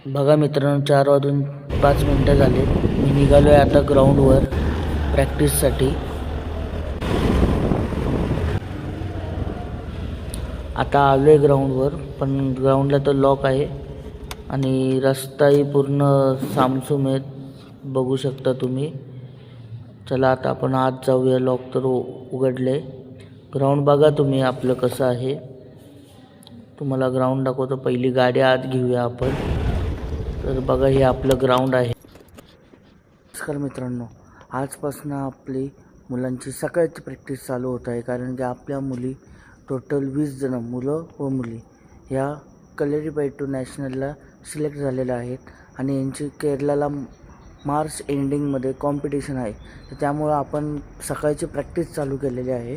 बघा मित्रांनो, 4:05 झाले. मी निघालो आहे आता ग्राउंडवर प्रॅक्टिससाठी. आता आलो आहे ग्राउंडवर, पण ग्राउंडला तर लॉक आहे आणि रस्ताही पूर्ण सामसूम आहे, बघू शकता तुम्ही. चला आता आपण आत जाऊया. लॉक तर उघडले. ग्राउंड बघा तुम्ही आपलं कसं आहे. तुम्हाला ग्राउंड दाखवतो. पहिली गाडी आत घेऊया आपण. तर बघा, हे आपलं ग्राउंड आहे. नमस्कार मित्रांनो, आजपासून आपली मुलांची सकाळची प्रॅक्टिस चालू होत आहे. कारण की आपल्या मुली टोटल 20 जण मुलं व मुली ह्या कलरीपयट्टू नॅशनलला सिलेक्ट झालेल्या आहेत आणि यांची केरळला मार्च एंडिंगमध्ये कॉम्पिटिशन आहे. तर त्यामुळं आपण सकाळची प्रॅक्टिस चालू केलेली आहे.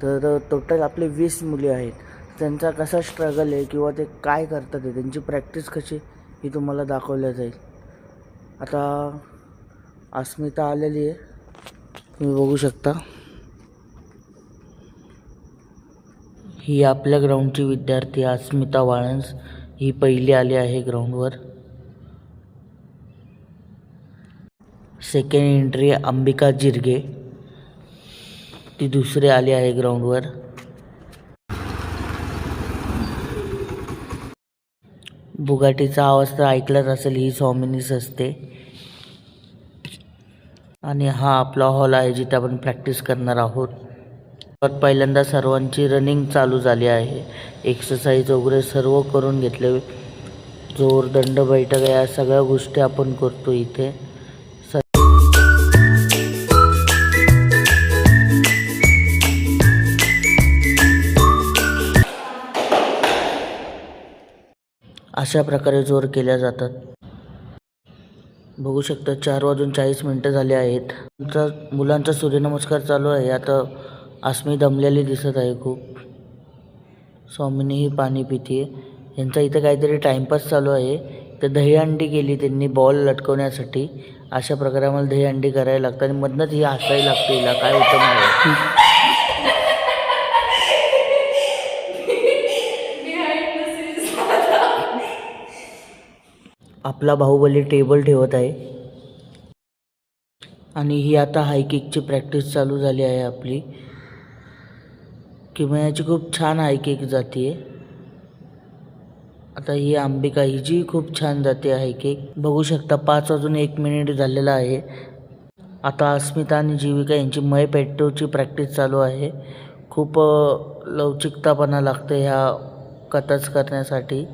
तर टोटल आपले 20 मुली आहेत. त्यांचा कसा स्ट्रगल आहे किंवा ते काय करतात आहे, त्यांची प्रॅक्टिस कशी, ही तुम्हाला दाखवल्या जाईल. आता अस्मिता आलेली आहे, तुम्ही बघू शकता. ही आपल्या ग्राउंडची विद्यार्थी अस्मिता वाळंज, ही पहिली आली आहे ग्राउंडवर. सेकंड एंट्री अंबिका जिरगे, ती दुसरी आली आहे ग्राउंडवर. बुगाटीचा आवाज तर ऐकलाच असेल, ही स्वामिनीच असते. आणि हा आपला हॉल आहे जिथे आपण प्रॅक्टिस करणार आहोत. पहिल्यांदा सर्वांची रनिंग चालू झाली आहे. एक्सरसाइज वगैरे सर्व करून घेतले. जोर, दंड बैठक या सगळ्या गोष्टी आपण करतो इथे. अशा प्रकारे जोर केल्या जातात. बघू शकता 4:40 झाले आहेत. मुलांचा सूर्यनमस्कार चालू आहे. आता अस्मी दमलेली दिसत आहे खूप. स्वामिनी ही पाणी पिते. यांचा इथं काहीतरी टाइमपास चालू आहे. तर दहीहंडी केली त्यांनी बॉल लटकवण्यासाठी. अशा प्रकारे आम्हाला दहीहंडी करायला लागतं आणि मधनंच ही हसायला लागते. हिला काय होतं नाही. आपला बाहुबली टेबल ठेवत आहे आणि ही आता हाय किकची प्रॅक्टिस चालू झाली आहे आपली. किमयाची खूप छान हाय किक जाते. आता ही अंबिका, हिची खूप छान जाते हाय किक. बघू शकता 5:01 झालेला आहे. आता अस्मिता आणि जीविका यांची मय पेट्टोची प्रॅक्टिस चालू आहे. खूप लवचिकतापणा लागतं ह्या कथच करण्यासाठी.